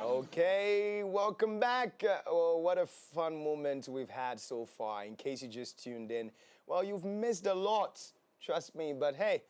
Okay, welcome back. Oh, what a fun moment we've had so far. In case you just tuned in, well, you've missed a lot. Trust me, but hey,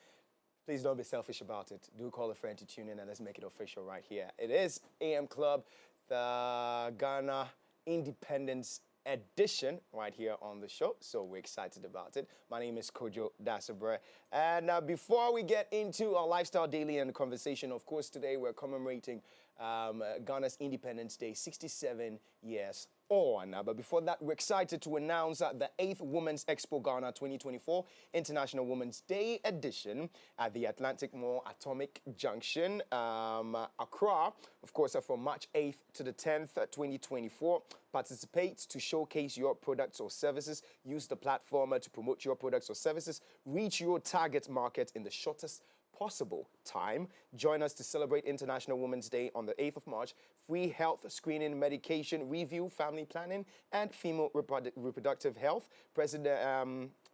please don't be selfish about it. Do call a friend to tune in and let's make it official right here. It is AM Club, the Ghana Independence Edition, right here on the show. So we're excited about it. My name is Kojo Dasabre. And before we get into our Lifestyle Daily and conversation, of course, today we're commemorating Ghana's Independence Day, 67 years on. But before that, we're excited to announce the 8th Women's Expo Ghana 2024 International Women's Day edition at the Atlantic Mall Atomic Junction, Accra, of course, from March 8th to the 10th, 2024. Participate to showcase your products or services. Use the platform to promote your products or services. Reach your target market in the shortest possible time. Join us to celebrate International Women's Day on the 8th of March. Free health screening, medication review, family planning, and female reproductive health.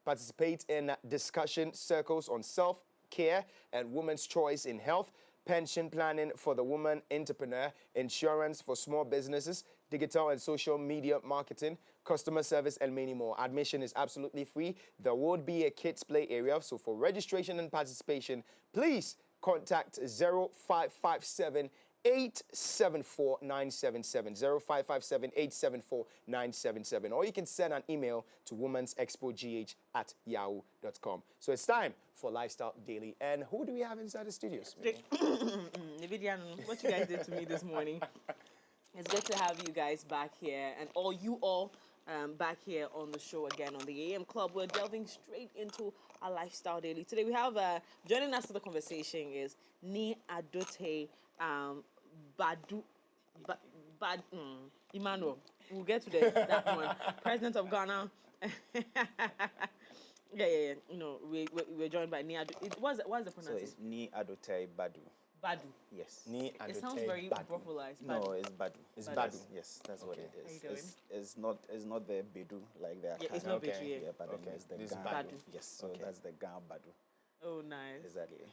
Participate in discussion circles on self-care and women's choice in health, pension planning for the woman entrepreneur, insurance for small businesses, digital and social media marketing, customer service, and many more. Admission is absolutely free. There would be a kids play area. So for registration and participation, please contact 0557 874 977 0557 874 977, or you can send an email to womensexpogh@yahoo.com. So it's time for Lifestyle Daily. And who do we have inside the studios? Nividian, what you guys did to me this morning. It's good to have you guys back here, and all back here on the show again on the AM Club. We're delving straight into our Lifestyle Daily. Today we have, joining us for the conversation is Ni Adote Emmanuel. We'll get to that one. President of Ghana. Yeah. You know, we're joined by Ni Adote. What's the pronunciation? So it's Ni Adote Badu. Badu. Yes. Ni It sounds very properly. No, it's Badu. It's Badu. Yes, that's what it is. How you doing? It's not the Bedu like the Yeah, it's not Okay. Bedu. Yeah, but Okay. it's the This is Ga. Badu. Yes, so Okay. that's the Ga Badu. Oh, nice. Exactly.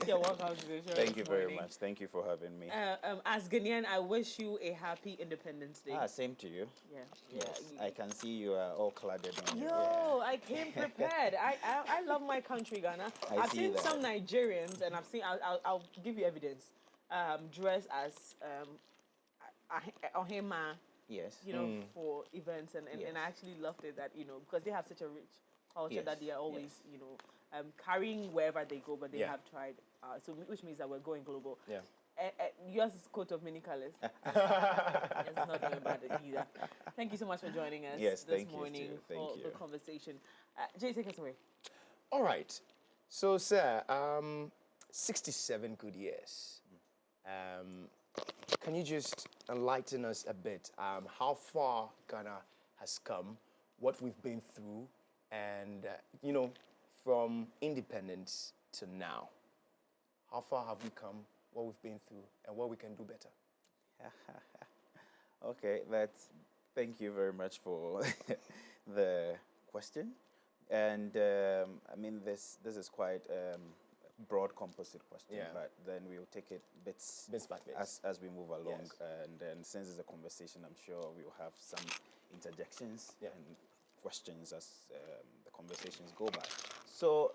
Yeah, welcome to the show. Thank you this very morning. much. Thank you for having me. As Ghanaian, I wish you a happy Independence Day. Same to you. Yeah. Yes, you- I can see you are all cladded on. Yo, I came prepared. I love my country, Ghana. I've see seen that. some Nigerians, and I'll give you evidence. Dress as Ohema, Yes. you know, for events, and Yes. I actually loved it that, you know, because they have such a rich culture Yes, that they are always, yes. you know, carrying wherever they go, but they Yeah. have tried. So which means that we're going global. Yeah. Yours is coat of many colors. It's not doing bad either. Thank you so much for joining us Yes, this thank you morning too. Thank for the you. conversation. Jay, take us away. All right. So, sir, 67 good years. Can you just enlighten us a bit? How far Ghana has come, what we've been through, and, you know, from independence to now. How far have we come, what we've been through, and what we can do better? Okay, thank you very much for the question. And I mean, this is quite broad, composite question, Yeah. but then we'll take it bits Bits by bits. as we move along. Yes. And then since it's a conversation, I'm sure we'll have some interjections Yeah. and questions as the conversations go by. So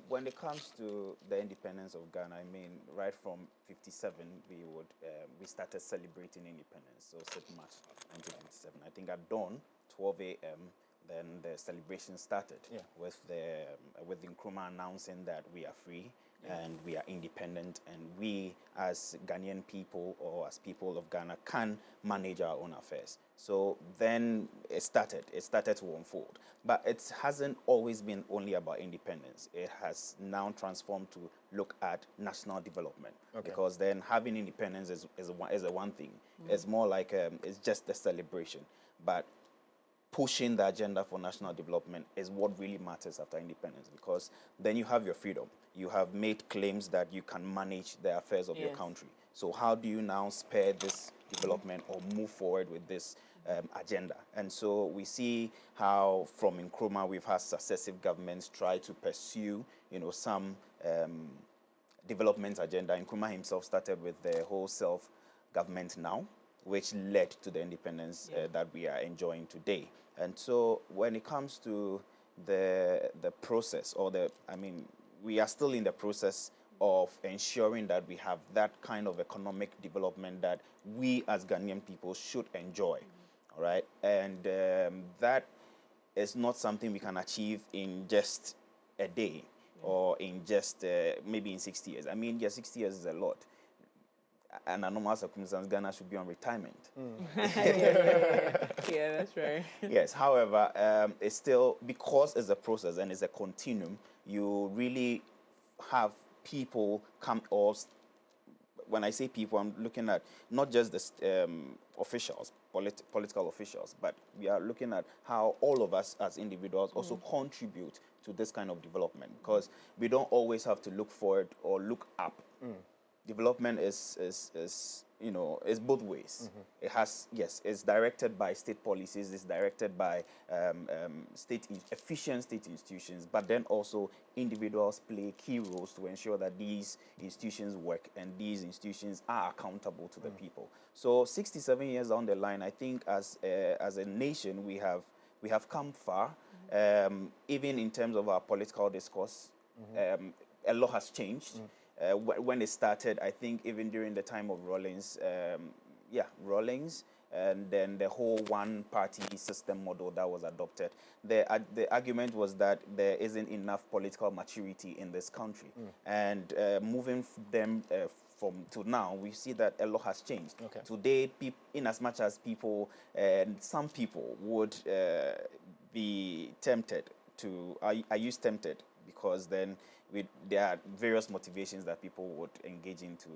when it comes to the independence of Ghana, I mean, right from 57, we started celebrating independence. So 6 March 1957. I think at dawn, 12 a.m., then the celebration started Yeah. with the Nkrumah announcing that we are free and we are independent, and we as Ghanaian people or as people of Ghana can manage our own affairs. So then it started to unfold. But it hasn't always been only about independence. It has now transformed to look at national development. Okay. Because then having independence is a one thing. It's more like it's just a celebration. But pushing the agenda for national development is what really matters after independence, because then you have your freedom. You have made claims that you can manage the affairs of your Yes. country. So how do you now spare this development or move forward with this agenda? And so we see how from Nkrumah we've had successive governments try to pursue, some development agenda. Nkrumah himself started with the whole self-government now, which led to the independence that we are enjoying today. And so when it comes to the process, we are still in the process of ensuring that we have that kind of economic development that we as Ghanaian people should enjoy, all right? And that is not something we can achieve in just a day or in just maybe in 60 years. I mean, 60 years is a lot. And under normal circumstances, Ghana should be on retirement. Yeah, that's right. Yes, however, it's still, because it's a process and it's a continuum, you really have people come, or when I say people, I'm looking at not just the officials, political officials, but we are looking at how all of us as individuals also contribute to this kind of development, because we don't always have to look forward or look up. Development is both ways. It has, it's directed by state policies, it's directed by efficient state institutions, but then also individuals play key roles to ensure that these institutions work and these institutions are accountable to the people. So 67 years down the line, I think as a nation, we have come far, even in terms of our political discourse. A lot has changed. When it started, I think even during the time of Rawlings, Rawlings, and then the whole one-party system model that was adopted, the argument was that there isn't enough political maturity in this country. And moving them from to now, we see that a lot has changed. Today, in as much as people, some people would be tempted to, I use tempted because then there are various motivations that people would engage in to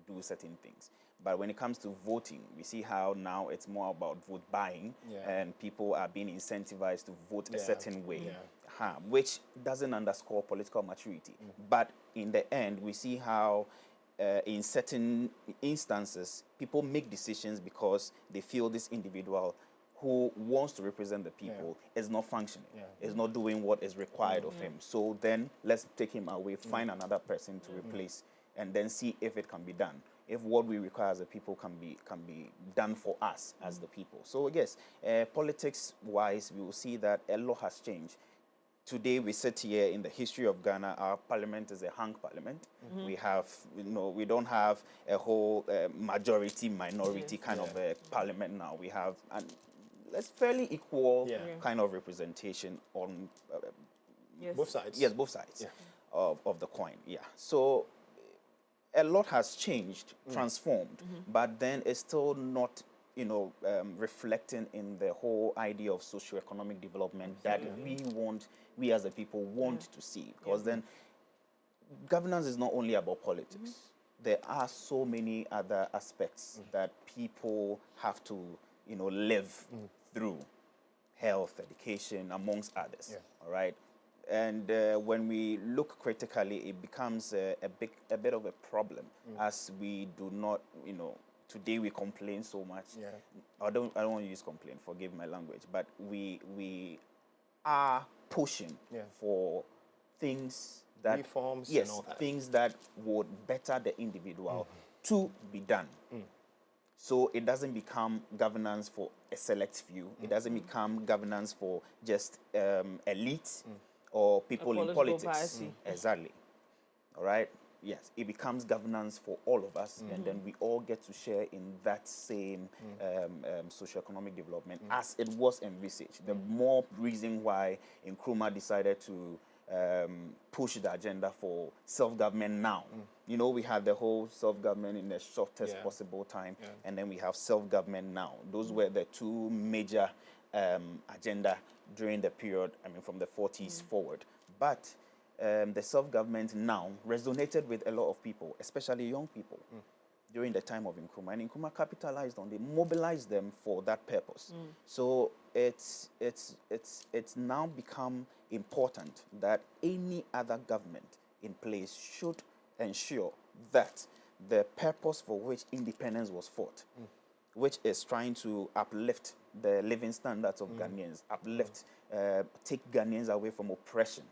do certain things. But when it comes to voting, we see how now it's more about vote buying, and people are being incentivized to vote a certain way, which doesn't underscore political maturity. But in the end, we see how in certain instances, people make decisions because they feel this individual who wants to represent the people is not functioning, is not doing what is required of him. So then let's take him away, find another person to replace, and then see if it can be done. If what we require as a people can be done for us as the people. So yes, politics-wise, we will see that a lot has changed. Today we sit here in the history of Ghana. Our parliament is a hung parliament. We have, we don't have a whole majority-minority kind of a parliament now. We have it's fairly equal kind of representation on both sides. Yes, both sides of the coin. Yeah. So a lot has changed, transformed, but then it's still not, reflecting in the whole idea of socio-economic development that we as a people want to see. Because then governance is not only about politics. There are so many other aspects that people have to, live through: health, education, amongst others. All right. And when we look critically, it becomes a bit of a problem, as we do not, today we complain so much. I don't want to use complain, forgive my language, but we are pushing for things that, reforms and all that. things that would better the individual to be done. So it doesn't become governance for a select few. It doesn't become governance for just elites or people in politics. Exactly. All right? Yes, it becomes governance for all of us, and then we all get to share in that same socioeconomic development as it was envisaged. The more reason why Nkrumah decided to push the agenda for self-government now. We had the whole self-government in the shortest possible time, and then we have self-government now. Those were the two major agenda during the period, from the 40s forward. But the self-government now resonated with a lot of people, especially young people, during the time of Nkrumah. And Nkrumah capitalized on them, mobilized them for that purpose. So it's now become important that any other government in place should ensure that the purpose for which independence was fought, which is trying to uplift the living standards of Ghanaians, take Ghanaians away from oppression,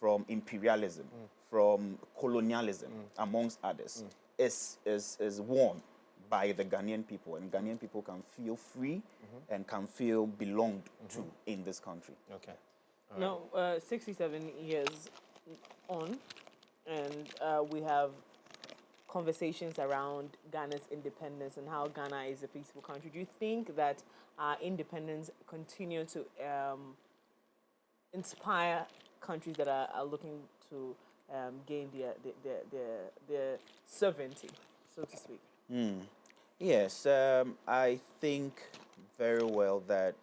from imperialism, from colonialism, amongst others, is won by the Ghanaian people, and Ghanaian people can feel free and can feel belonged to in this country. Okay. No, 67 years on, and we have conversations around Ghana's independence and how Ghana is a peaceful country. Do you think that our independence continue to inspire countries that are looking to gain their sovereignty, so to speak? Yes, I think very well that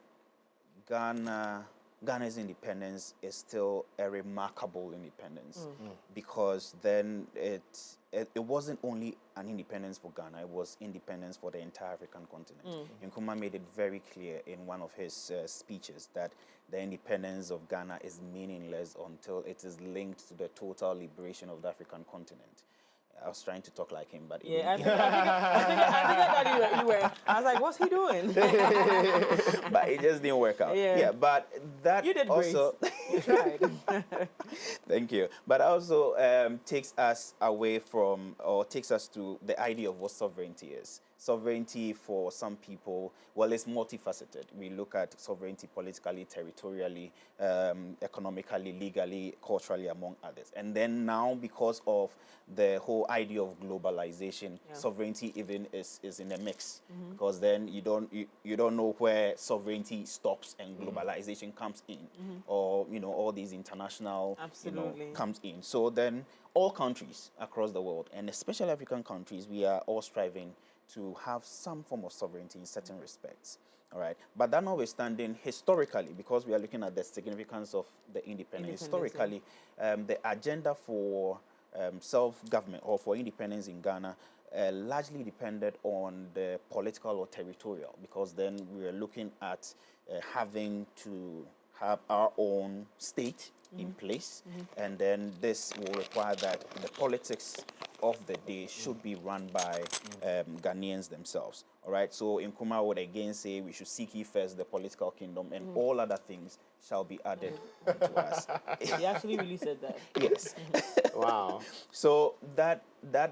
Ghana's independence is still a remarkable independence because then it wasn't only an independence for Ghana, it was independence for the entire African continent. Nkrumah made it very clear in one of his speeches that the independence of Ghana is meaningless until it is linked to the total liberation of the African continent. I was trying to talk like him, but Yeah, I figured that you were. I was like, what's he doing? but it just didn't work out. Yeah. But that You did also great. You tried. thank you. But also takes us away from, or takes us to the idea of what sovereignty is. Sovereignty for some people, well, it's multifaceted. We look at sovereignty politically, territorially, economically, legally, culturally, among others. And then now, because of the whole idea of globalization, sovereignty even is in the mix. Because then you don't know where sovereignty stops and globalization comes in, or all these international comes in. So then all countries across the world, and especially African countries, we are all striving to have some form of sovereignty in certain respects. All right. But that notwithstanding, historically, because we are looking at the significance of the independence, historically, the agenda for self-government or for independence in Ghana largely depended on the political or territorial, because then we were looking at having to have our own state in place, and then this will require that the politics of the day should be run by Ghanaians themselves. All right, so Nkrumah would again say we should seek ye first the political kingdom, and all other things shall be added to us. He actually really said that. Yes. Wow. So that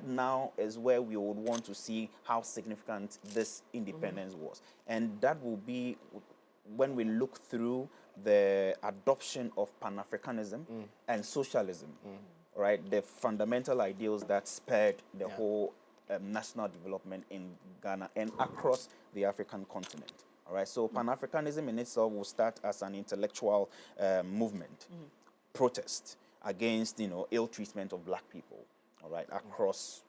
now is where we would want to see how significant this independence was, and that will be when we look through the adoption of Pan-Africanism and socialism. Right, the fundamental ideals that spurred the whole national development in Ghana and across the African continent. All right, so Pan-Africanism in itself will start as an intellectual movement, protest against ill treatment of black people. All right, across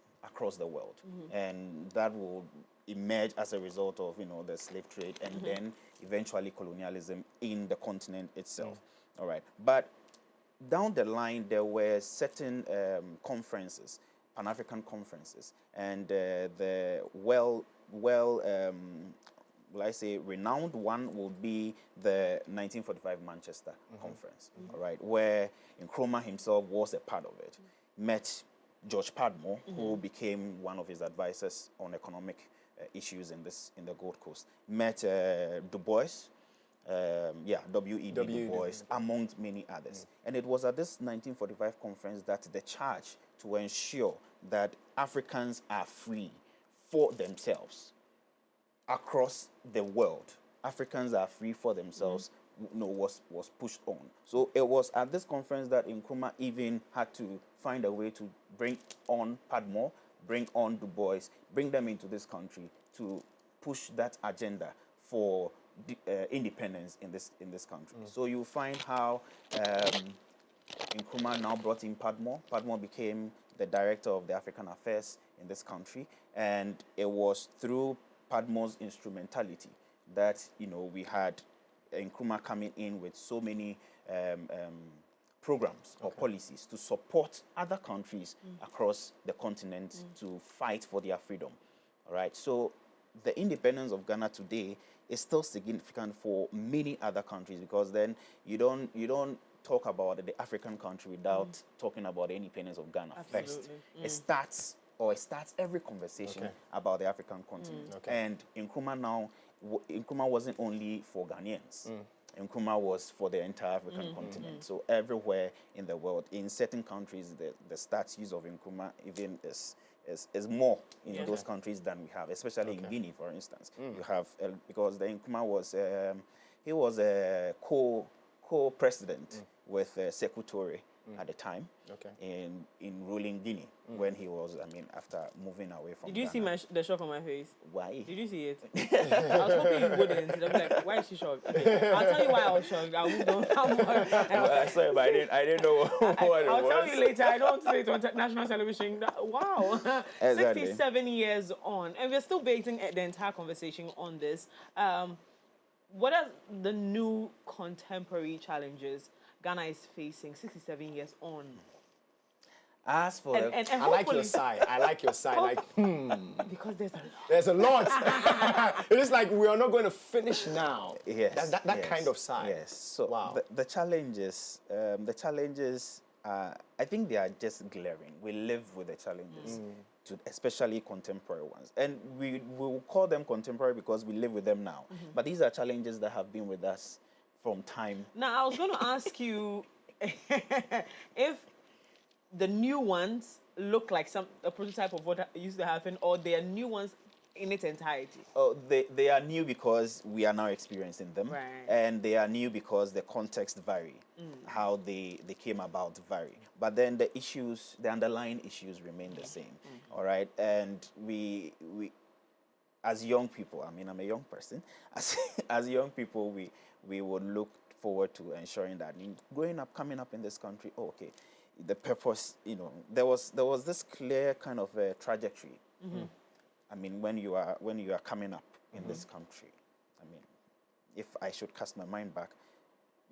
the world, and that will emerge as a result of the slave trade and then eventually colonialism in the continent itself. All right, but down the line, there were certain conferences, Pan-African conferences, and the renowned one would be the 1945 Manchester Conference, all right, where Nkrumah himself was a part of it, met George Padmore, who became one of his advisors on economic issues in the Gold Coast, met Du Bois, W.E.B. Du Bois, among many others. And it was at this 1945 conference that the charge to ensure that Africans are free for themselves across the world, Africans are free for themselves, was pushed on. So it was at this conference that Nkrumah even had to find a way to bring on Padmore, bring on Du Bois, bring them into this country to push that agenda for independence in this country. So you find how Nkrumah now brought in Padmore. Padmore became the director of the African Affairs in this country, and it was through Padmore's instrumentality that we had Nkrumah coming in with so many programs or policies to support other countries across the continent to fight for their freedom. All right, so the independence of Ghana today is still significant for many other countries, because then you don't talk about the African country without talking about the independence of Ghana first. It starts every conversation about the African continent. And Nkrumah wasn't only for Ghanaians. Nkrumah was for the entire African continent. So everywhere in the world, in certain countries, the statues of Nkrumah even is more in those countries than we have, especially in Guinea, for instance. You have because the Nkrumah was he was a co-president with Sekou Touré at the time in ruling Guinea when he was, I mean, after moving away from Did you Ghana. see the shock on my face? Why? Did you see it? I was hoping you wouldn't. I'm like, why is she shocked? Okay, I'll tell you why I was shocked. I'll move on. Sorry, but I didn't know what it was. I'll tell you later. I don't want to say it on national television. Wow. Exactly. 67 years on. And we're still basing the entire conversation on this. What are the new contemporary challenges Ghana is facing 67 years on? As for And I like your side. I like your side. Like, because there's a lot. there's a lot. It is like we are not going to finish now. Yes, That yes, kind of side. Yes. So Wow. the challenges, I think they are just glaring. We live with the challenges, especially contemporary ones, and we will call them contemporary because we live with them now. But these are challenges that have been with us from time. Now, I was going to ask you if the new ones look like a prototype of what used to happen, or they are new ones in its entirety. Oh, they are new because we are now experiencing them, Right. and they are new because the context vary, how they came about vary. But then the underlying issues remain the same. All right, and we as young people, I mean, I'm a young person. As young people, we would look forward to ensuring that growing up, coming up in this country, the purpose, there was this clear kind of a trajectory. I mean, when you are coming up in this country, I mean, if I should cast my mind back,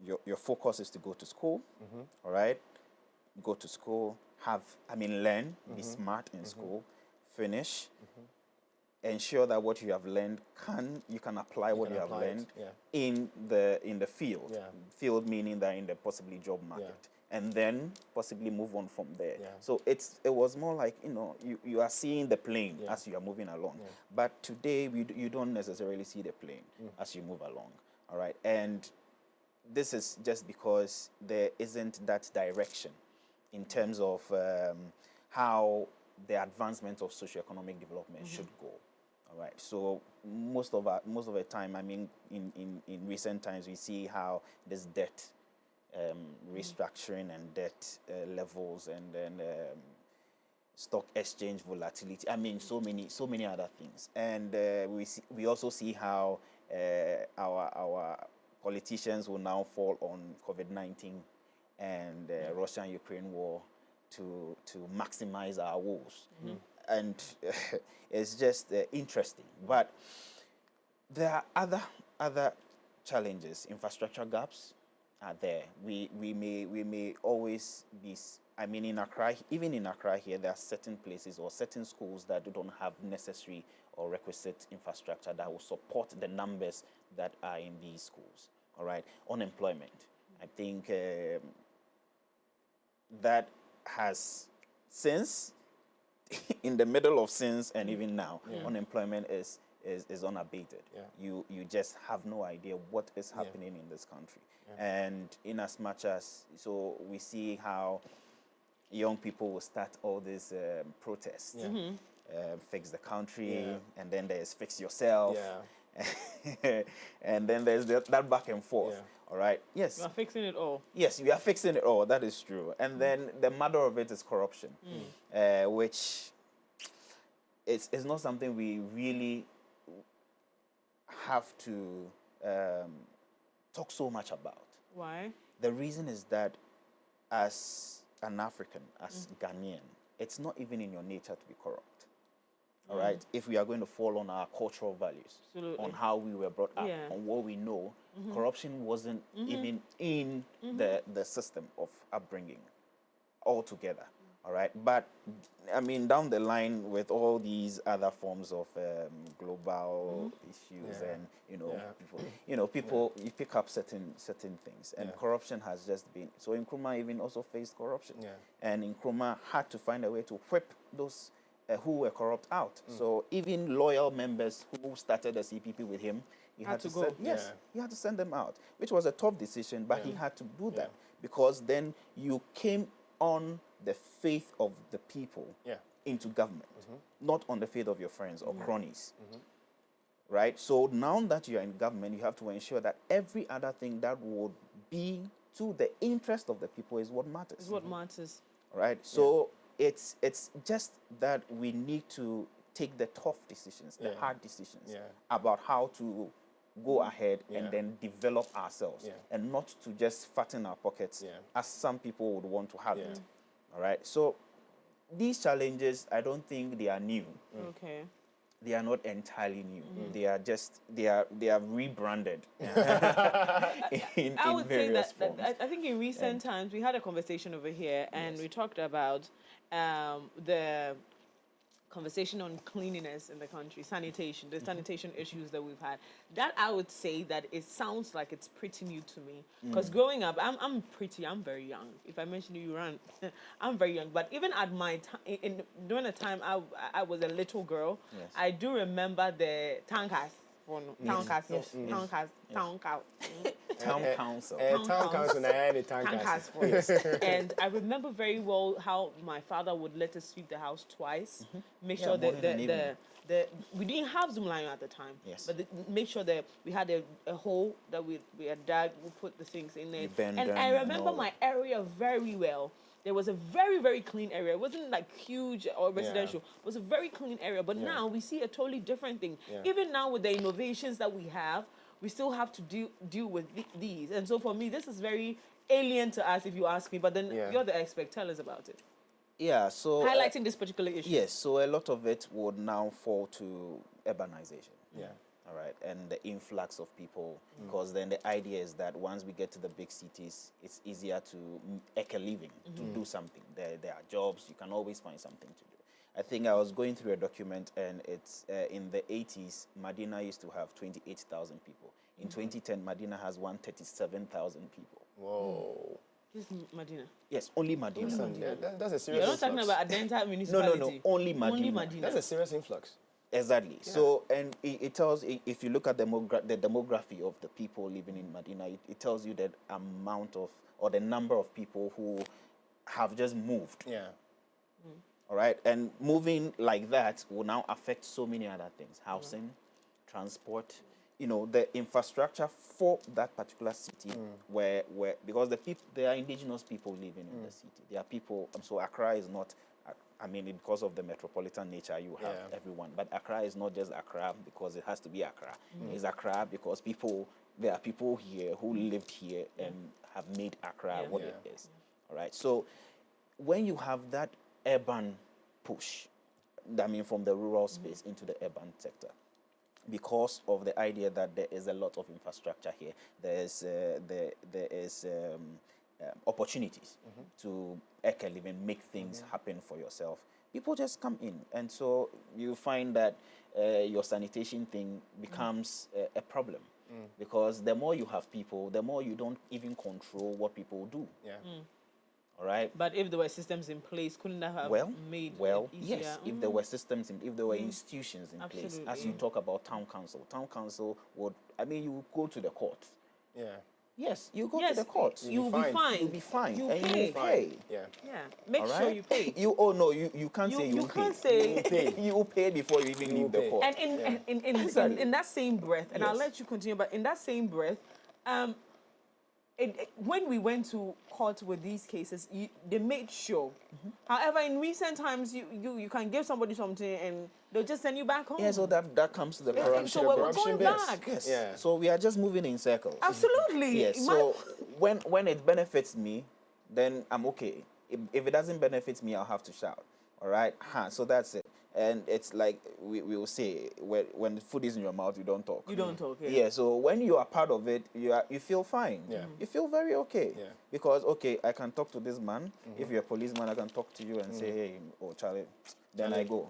your focus is to go to school, all right? Go to school, learn, be smart in school, finish, ensure that what you have learned you can apply what you have learned in the field. Yeah. Field meaning that in the possibly job market. And then possibly move on from there. Yeah. So it was more like, you are seeing the plane as you are moving along. But today you don't necessarily see the plane as you move along. All right. And this is just because there isn't that direction in terms of how the advancement of socioeconomic development should go. All right. So most of the time, I mean, in recent times, we see how this debt restructuring and debt levels, and then stock exchange volatility. I mean, so many other things. And we also see how our politicians will now fall on COVID-19 and Russia-Ukraine war to maximize our woes. And it's just interesting. But there are other challenges. Infrastructure gaps are there. We may always be, I mean, in Accra, even in Accra here, there are certain places or certain schools that don't have necessary or requisite infrastructure that will support the numbers that are in these schools. All right. Unemployment. I think that has, since in the middle of since and even now, unemployment is unabated. You just have no idea what is happening in this country. And in as much as, so we see how young people will start all these protests, fix the country, and then there's fix yourself, and then there's that back and forth. All right. Yes. We are fixing it all. Yes, we are fixing it all. That is true. And then the mother of it is corruption, which is not something we really have to talk so much about. Why? The reason is that as an African, as Ghanaian, it's not even in your nature to be corrupt. All right? If we are going to fall on our cultural values, on how we were brought up, on what we know, corruption wasn't even in the system of upbringing altogether. All right? But, I mean, down the line with all these other forms of global issues and, people, you pick up certain things. And corruption has just been, so Nkrumah even also faced corruption. And Nkrumah had to find a way to whip those who were corrupt out. So even loyal members who started the CPP with him, he had to go. send, yes, Yeah. he had to send them out, which was a tough decision, but he had to do that because then you came on the faith of the people into government, not on the faith of your friends or cronies. Right? So now that you are in government, you have to ensure that every other thing that would be to the interest of the people is what matters. Is what matters. Right? So it's just that we need to take the tough decisions, the hard decisions about how to go ahead and then develop ourselves and not to just fatten our pockets as some people would want to have it. All right? So these challenges, I don't think they are new. Okay. They are not entirely new. They are just they are rebranded in I would say various that forms. I think in recent times we had a conversation over here and we talked about the conversation on cleanliness in the country, sanitation, the sanitation issues that we've had. That I would say that it sounds like it's pretty new to me. Because growing up, I'm very young. If I mention you run, I'm very young. But even at my time, during the time I was a little girl, I do remember the tankas. Town council. Town council. Town council, town council. And I remember very well how my father would let us sweep the house twice, make sure morning and evening. that we didn't have Zoom line at the time, but make sure that we had a hole that we had dug, we put the things in there. You bend And them I and remember all my area very well. There was a very, very clean area. It wasn't like huge or residential. It was a very clean area. But now we see a totally different thing. Even now with the innovations that we have, we still have to deal with these. And so for me, this is very alien to us, if you ask me. But then you're the expert. Tell us about it. Yeah, so Highlighting this particular issue. yes, so a lot of it would now fall to urbanization. Yeah. All right, and the influx of people, because then the idea is that once we get to the big cities, it's easier to make a living, to do something. There are jobs, you can always find something to do. I think I was going through a document, and it's in the 80s, Medina used to have 28,000 people. In 2010, Medina has 137,000 people. Whoa. Just Medina. Yes, only Medina. That's a serious You're not talking influx. about Adenta municipality. No, only Medina. Only Medina. That's a serious influx. Exactly. So, and it tells, if you look at the demography of the people living in Medina, it tells you the amount of, or the number of people who have just moved. Yeah. All right. And moving like that will now affect so many other things: housing, transport, the infrastructure for that particular city where because there are indigenous people living in the city. There are people, so Accra is not, because of the metropolitan nature, you have everyone. But Accra is not just Accra because it has to be Accra. It's Accra because there are people here who lived here and have made Accra what it is. All right. So when you have that urban push, from the rural space into the urban sector, because of the idea that there is a lot of infrastructure here, there is opportunities to make a living, make things happen for yourself. People just come in, and so you find that your sanitation thing becomes a problem, because the more you have people, the more you don't even control what people do. Yeah. All right. But if there were systems in place, couldn't that have made it easier? Yes. If there were systems, if there were institutions in place, as you talk about town council would, you would go to the court. Yeah. Yes, you go to the court. You'll be fine. You'll be fine. You and pay. you pay. Yeah. Yeah. Make All sure right? you pay. You can't say You you can't pay. say. You will pay before you even leave the pay. court. And in that same breath, and I'll let you continue, but in that same breath, when we went to court with these cases, they made sure. However, in recent times, you can give somebody something and they'll just send you back home. Yeah, so that comes to the corruption. So we're corruption going bits. back. Yes. Yeah. So we are just moving in circles. Absolutely. Yes. So when it benefits me, then I'm okay. If it doesn't benefit me, I'll have to shout. All right. So that's it. And it's like we will say, when the food is in your mouth, you don't talk. You don't talk. Yeah. Yeah. So when you are part of it, you feel fine. Yeah. You feel very okay. Yeah. Because I can talk to this man. If you're a policeman, I can talk to you and say, hey, oh Charlie. Then I go.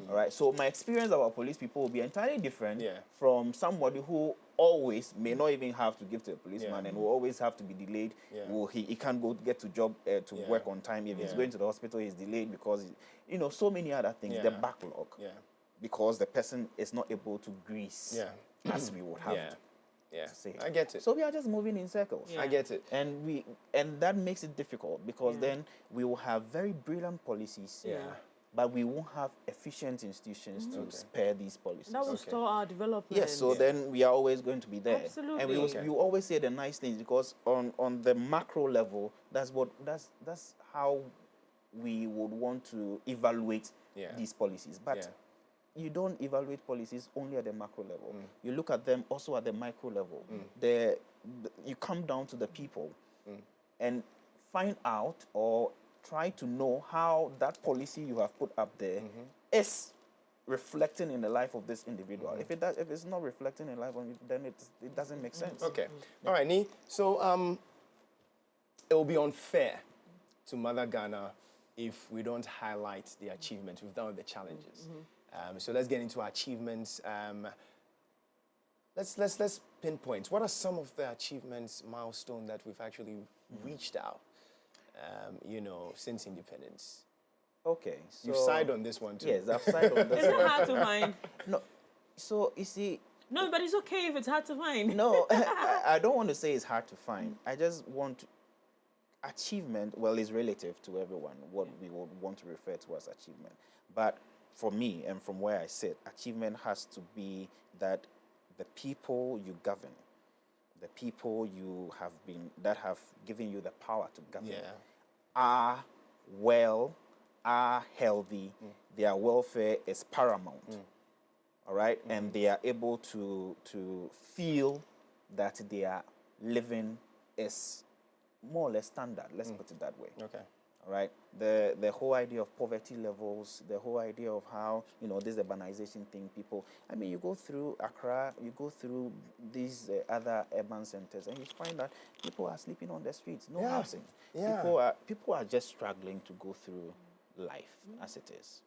All right. So my experience about police people will be entirely different from somebody who always may not even have to give to a policeman and will always have to be delayed. Yeah. He can't get to job to work on time. If he's going to the hospital, he's delayed because you know, so many other things. The Yeah. backlog, Yeah. because the person is not able to grease Yeah. as we would have Yeah. to Yeah. say. I get it. So we are just moving in circles. Yeah. I get it. And that makes it difficult because Yeah. then we will have very brilliant policies, Yeah. but we won't have efficient institutions to spare these policies. That will Okay. store our development. Yes, so then we are always going to be there. And Absolutely. we will always say the nice things because on the macro level, that's how we would want to evaluate Yeah. these policies. But Yeah. you don't evaluate policies only at the macro level. You look at them also at the micro level. You come down to the people and find out or try to know how that policy you have put up there is reflecting in the life of this individual. If it's not reflecting in the life of it, then it doesn't make sense. Okay. All right, Nee. So it will be unfair to Mother Ghana if we don't highlight the achievements. We've done with the challenges. So let's get into achievements. Let's pinpoint. What are some of the achievements, milestone that we've actually reached out? You know, since independence. Okay. So You've sided on this one too. Yes, I've sided on this Is it one. hard to find? No. So you see, No, but it's okay if it's hard to find. no, I don't want to say it's hard to find. I just want achievement. Well, is relative to everyone. What we would want to refer to as achievement, but for me and from where I sit, achievement has to be that the people you govern, the people that have given you the power to govern, Yeah. are well, are healthy. Their welfare is paramount. All right, and they are able to feel that their living is more or less standard. Let's put it that way. Okay. All right, the whole idea of poverty levels, the whole idea of how, you know, this urbanization thing. People, I mean, you go through Accra, you go through these other urban centers, and you find that people are sleeping on the streets, no Yeah. housing. Yeah. People are just struggling to go through life as it is.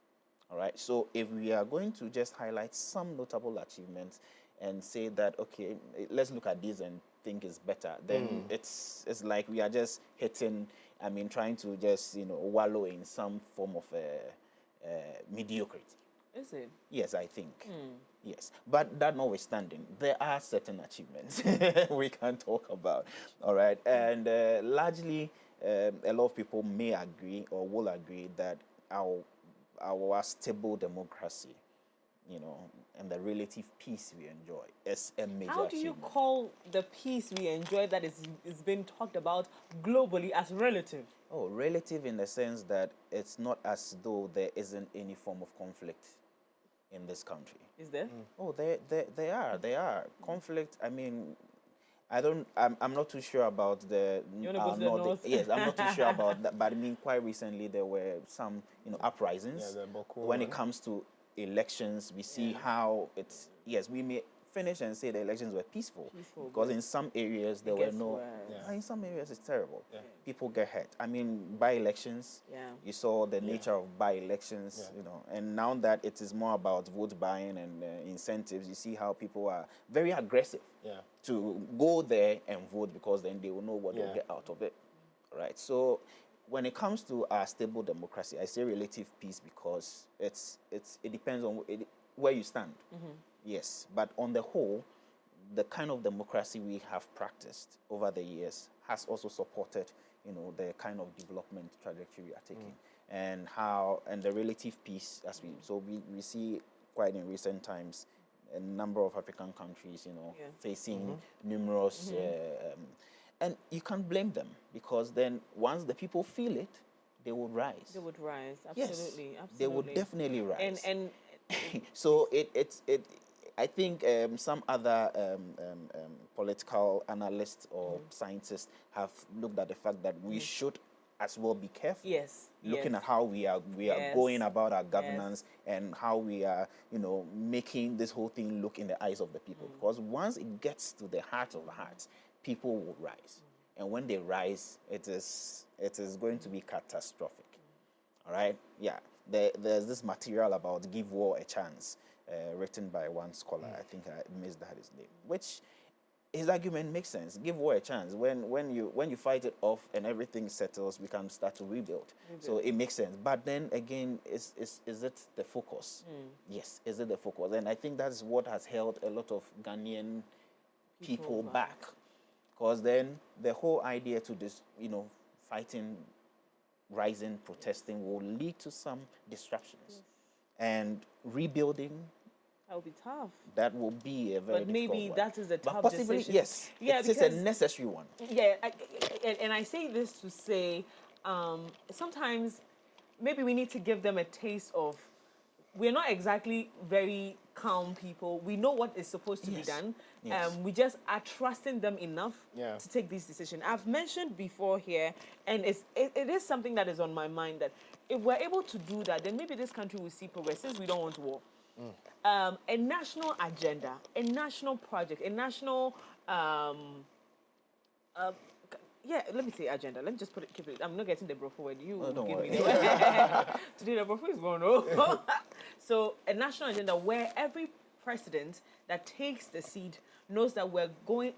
All right. So if we are going to just highlight some notable achievements and say that, okay, let's look at this and think it's better, then it's like we are just hitting. I mean, trying to just, you know, wallow in some form of mediocrity. Is it? Yes, I think. Yes, but that notwithstanding, there are certain achievements we can talk about. All right, and largely, a lot of people may agree or will agree that our stable democracy, you know, and the relative peace we enjoy is a major How do you achievement. call the peace we enjoy that is being talked about globally as relative? Oh, relative in the sense that it's not as though there isn't any form of conflict in this country. Is there? Oh, they are. Conflict, I mean, I'm not too sure about the... You wanna go to the north? Yes, I'm not too sure about that, but I mean, quite recently there were some, you know, uprisings. Yeah, the Boko when it one. comes to elections, we see how it's... Yes, we may finish and say the elections were peaceful. Peaceful, because but in some areas there were gets no... worse. Yeah. In some areas it's terrible. Yeah. People get hurt. I mean, by-elections, Yeah. you saw the nature of by-elections, Yeah. you know, and now that it is more about vote buying and incentives, you see how people are very aggressive Yeah. to go there and vote because then they will know what Yeah. they'll get out of it. Right. So when it comes to our stable democracy, I say relative peace because it depends on where you stand. Yes, but on the whole, the kind of democracy we have practiced over the years has also supported, you know, the kind of development trajectory we are taking, and the relative peace as we see quite in recent times a number of African countries, you know, Yeah. facing numerous, and you can't blame them because then once the people feel it, they will rise. They would rise. Yes, Absolutely. Absolutely. they would definitely rise. And So I think some other political analysts or scientists have looked at the fact that we should as well be careful. yes. Looking yes. at how we are Yes. going about our governance and how we are, you know, making this whole thing look in the eyes of the people. Because once it gets to the heart of hearts, people will rise, and when they rise, it is going to be catastrophic. All right, yeah. There's this material about "Give War a Chance," written by one scholar. I think I missed that his name, which his argument makes sense. Give war a chance. When you fight it off and everything settles, we can start to rebuild. So it makes sense. But then again, is it the focus? Yes, is it the focus? And I think that's what has held a lot of Ghanaian people back. Because then the whole idea to this, fighting, rising, protesting will lead to some disruptions. And rebuilding, That would be tough. that will be a very But maybe difficult one. that is the But tough possibly, decision. yes. Yeah, it's a because necessary one. yeah, and I say this to say, sometimes maybe we need to give them a taste of. We're not exactly very calm people. We know what is supposed to be Yes. done. Yes. We just are trusting them enough Yeah. to take these decisions. I've mentioned before here, and it is something that is on my mind, that if we're able to do that, then maybe this country will see progress, since we don't want war. A national agenda, a national project, a national yeah, let me say agenda. Let me just keep it. I'm not getting the bro forward. You don't give me worry. the today the bro is going on. So a national agenda where every president that takes the seat knows that we're going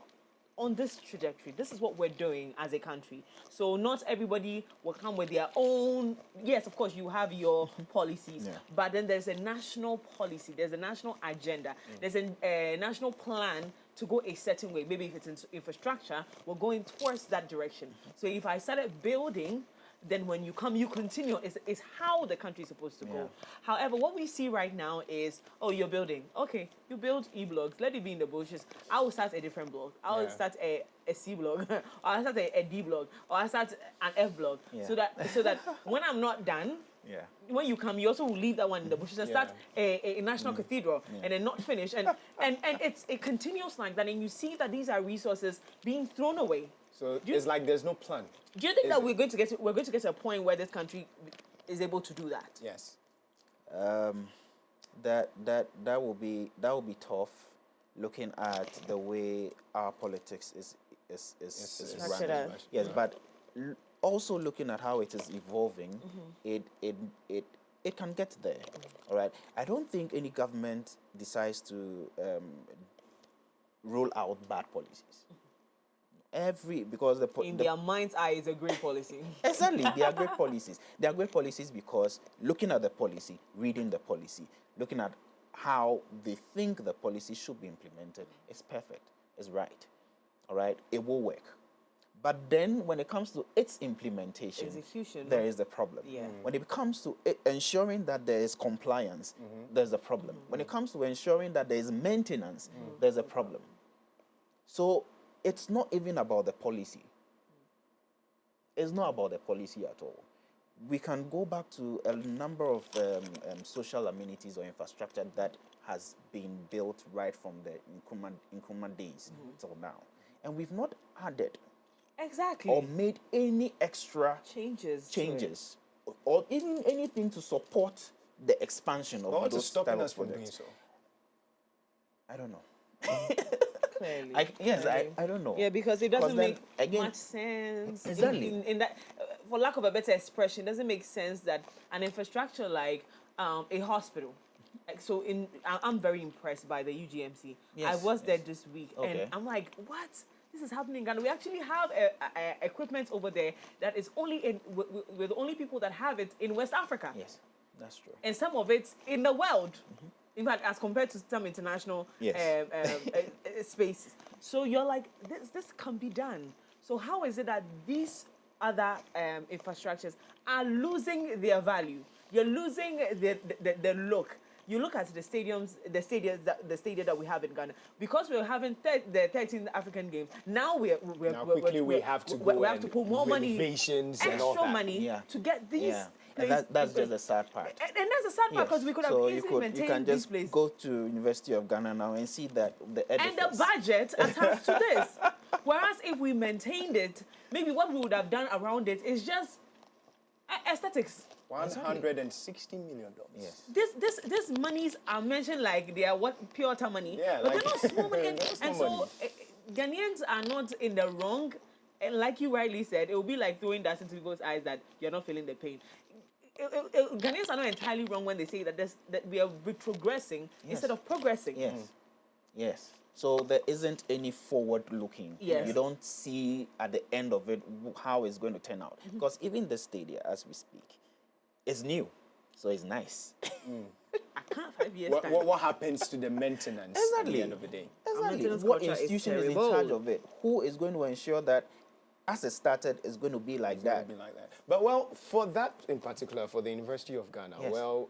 on this trajectory. This is what we're doing as a country. So not everybody will come with their own. Yes, of course, you have your policies, Yeah. but then there's a national policy. There's a national agenda. There's a national plan to go a certain way. Maybe if it's in infrastructure, we're going towards that direction. So if I started building, then when you come, you continue. It's how the country is supposed to go. However, what we see right now is, oh, you're building. Okay, you build e-blogs. Let it be in the bushes. I will start a different blog. I will start a C blog, or I'll start a D blog, or I'll start an F blog. Yeah. So that when I'm not done, Yeah. when you come, you also will leave that one in the bushes and start a national cathedral and then not finish. And it continues like that. And you see that these are resources being thrown away. So it's like there's no plan. Do you think that it- we're going to get to a point where this country is able to do that? Yes. That will be tough, looking at the way our politics is structured running. out. Yes, but also looking at how it is evolving, it can get there. All right. I don't think any government decides to roll out bad policies. Because In their mind's eye, is a great policy. exactly, they are great policies. They are great policies because looking at the policy, reading the policy, looking at how they think the policy should be implemented, it's perfect, it's right. All right, it will work. But then when it comes to its implementation, Execution. there is the problem. Yeah. When it comes to ensuring that there is compliance, there's a problem. When it comes to ensuring that there is maintenance, there's a problem. So it's not even about the policy. It's not about the policy at all. We can go back to a number of social amenities or infrastructure that has been built right from the Nkrumah days till now. And we've not added Exactly. or made any extra changes. or even anything to support the expansion of What those is stopping type us of from doing projects. so? I don't know. Clearly. I don't know. Yeah, because it doesn't then, make again, much sense. Exactly. In that, for lack of a better expression, it doesn't make sense that an infrastructure like a hospital. Like, so I'm very impressed by the UGMC. I Yes, was there this week, Okay. and I'm like, what? This is happening in Ghana. We actually have equipment over there that is only we're the only people that have it in West Africa. Yes, that's true. And some of it in the world. In fact, as compared to some international Yes. spaces. So you're like, this can be done. So how is it that these other infrastructures are losing their value? You're losing the look. You look at the stadia that we have in Ghana, because we're having the 13th African Games. Now we have to put more money, renovations and all extra that. money Yeah. to get these. Yeah, and that's just the sad part. And that's the sad part, because we could have so easily you maintained can this just place. go to University of Ghana now and see that the edifice. And the budget attached to this. Whereas if we maintained it, maybe what we would have done around it is just aesthetics. $160 million. Yes. This monies are mentioned like they are pure money, Yeah, but like- they're not small money. They're not And small so money. Ghanaians are not in the wrong. And like you rightly said, it will be like throwing dust into people's eyes that you're not feeling the pain. Ghanaians are not entirely wrong when they say that we are retrogressing instead of progressing. Yes. Yes. So there isn't any forward looking. Yes. You don't see at the end of it how it's going to turn out. Because even the stadium, as we speak, is new. So it's nice. I can't 5 years What, time. what happens to the maintenance at Exactly. the end of the day? Exactly. maintenance What culture is institution is in terrible. charge of it? Who is going to ensure that as it started, it's going to be like that? Something like that. But well, for that in particular, for the University of Ghana, Yes. well,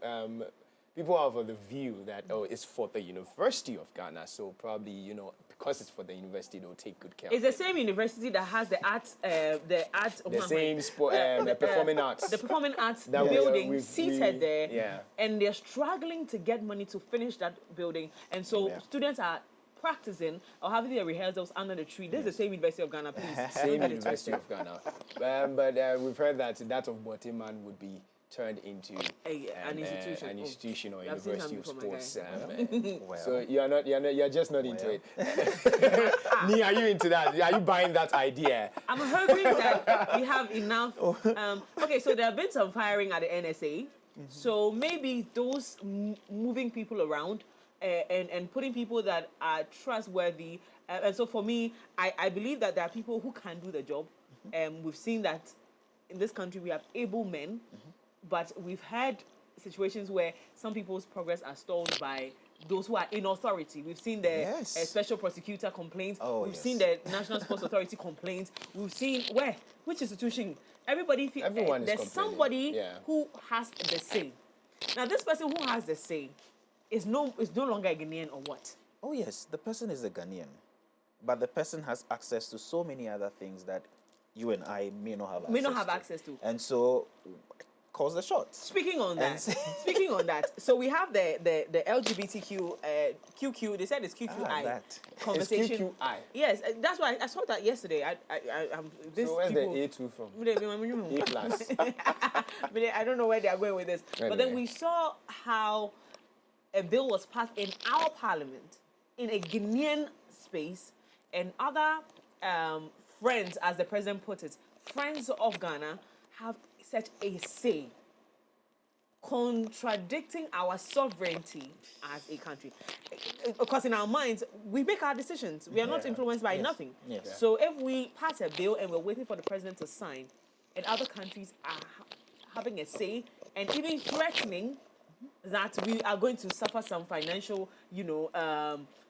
people have the view that it's for the University of Ghana, so probably because it's for the university, they'll take good care. It's of the same university that has the same sport, the performing arts. the performing arts That we, building we- seated we- there, yeah. and they're struggling to get money to finish that building, and so Yeah. students are practicing or having their rehearsals under the tree. This is the same University of Ghana, please. Same University of Ghana. But we've heard that of Botiman would be turned into An institution. an Oh, institution or I've seen University her of before, my Sports. guy. Well. So you're just not into it. Nee, are you into that? Are you buying that idea? I'm hoping that we have enough. Okay, so there have been some firing at the NSA. So maybe those moving people around and putting people that are trustworthy. And so for me, I believe that there are people who can do the job. We've seen that in this country we have able men, but we've had situations where some people's progress are stalled by those who are in authority. We've seen the Yes. special prosecutor complaints. Oh, We've yes. seen the National Sports Authority complaints. We've seen which institution? Everybody feels Everyone is there's complaining. somebody Yeah. who has the say. Now, this person who has the say is no longer a Ghanaian or what? Oh yes, the person is a Ghanaian, but the person has access to so many other things that you and I may not have. May not have access to. And so, calls the shots. Speaking on that, And- so we have the LGBTQ QQ. They said it's QQI that. conversation. It's QQI. Yes, that's why I saw that yesterday. I'm this So where's people, the A2 from? A A plus. I don't know where they are going with this. But then Anyway. we saw how a bill was passed in our parliament in a Ghanaian space, and other friends, as the president put it, friends of Ghana have such a say, contradicting our sovereignty as a country. Because in our minds, we make our decisions. We are not Yeah. influenced by Yes. nothing. Yes. So if we pass a bill and we're waiting for the president to sign, and other countries are having a say and even threatening that we are going to suffer some financial,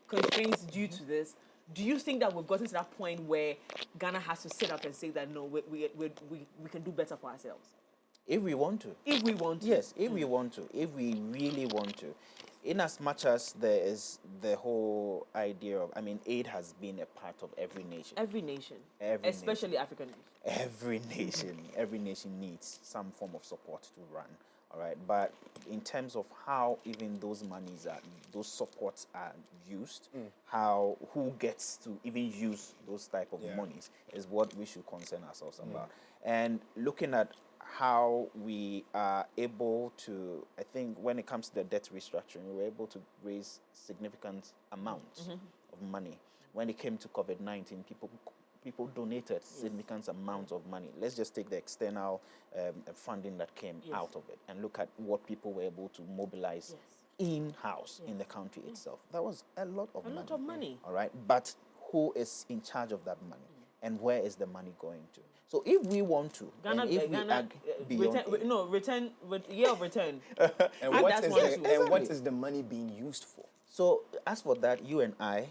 constraints due to this, do you think that we've gotten to that point where Ghana has to sit up and say that no, we can do better for ourselves? If we want to. If we want to. Yes, if we want to, if we really want to. In as much as there is the whole idea of, aid has been a part of every nation. Every nation. Every especially African nations. Every nation needs some form of support to run. All right, but in terms of how even those supports are used, who gets to even use those type of monies is what we should concern ourselves about. And looking at how we are able to, I think when it comes to the debt restructuring, we were able to raise significant amounts of money. When it came to COVID-19, people donated significant amounts of money. Let's just take the external funding that came out of it and look at what people were able to mobilize in-house in the country itself. That was a lot of money. A lot of money. All right, but who is in charge of that money, and where is the money going to? So if we want to, Ghana, and if we Ghana, are beyond, year of return. And And what that's is one the, too. and what is the money being used for? so as for that, you and I,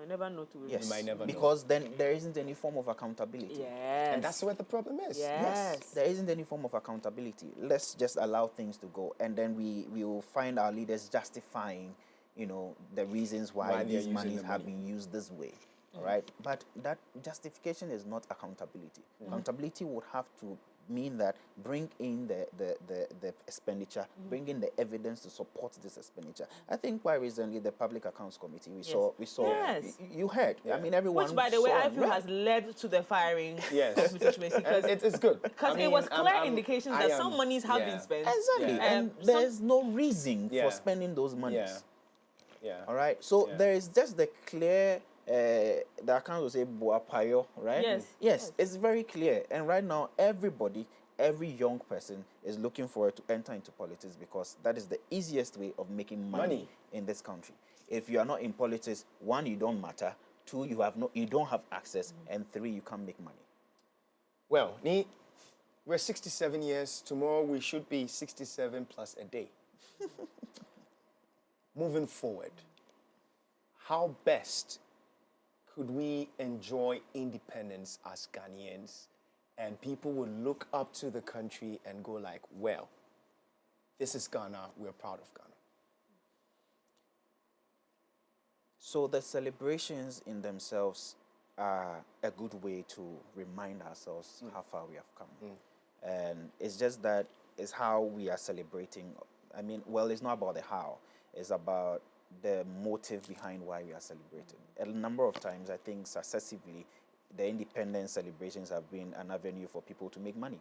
I never know to. yes, might never know. because then there isn't any form of accountability. Yes. And that's where the problem is. Yes. There isn't any form of accountability. Let's just allow things to go, and then we will find our leaders justifying, the reasons Why why they're these using monies the have money. been used this way. All right, but that justification is not accountability. Accountability would have to mean that bring in the expenditure, bring in the evidence to support this expenditure. I think quite recently the Public Accounts Committee we saw Yes. you heard. I mean everyone. Which, by the way, saw I and feel read. has led to the firing Yes. of Mr. Chumesi, And because it's good. because I mean, it was clear I'm- indications I that am- some monies have yeah. been spent. Exactly, Yeah. and Some- there's no reason Yeah. for spending those monies. Yeah. All right, so Yeah. there is just the clear. The account will say Boapayo, right? Yes. Yes, it's very clear, and right now everybody every young person is looking forward to enter into politics because that is the easiest way of making money in this country. If you are not in politics, one, you don't matter. Two, you don't have access. And three, you can't make money. Well, we're 67 years. Tomorrow we should be 67 plus a day. Moving forward, how best could we enjoy independence as Ghanaians and people will look up to the country and go like, well, this is Ghana, we're proud of Ghana. So the celebrations in themselves are a good way to remind ourselves how far we have come. And it's just that it's how we are celebrating. I mean, well, it's not about the how. It's about the motive behind why we are celebrating. A number of times, I think, successively, the independence celebrations have been an avenue for people to make money.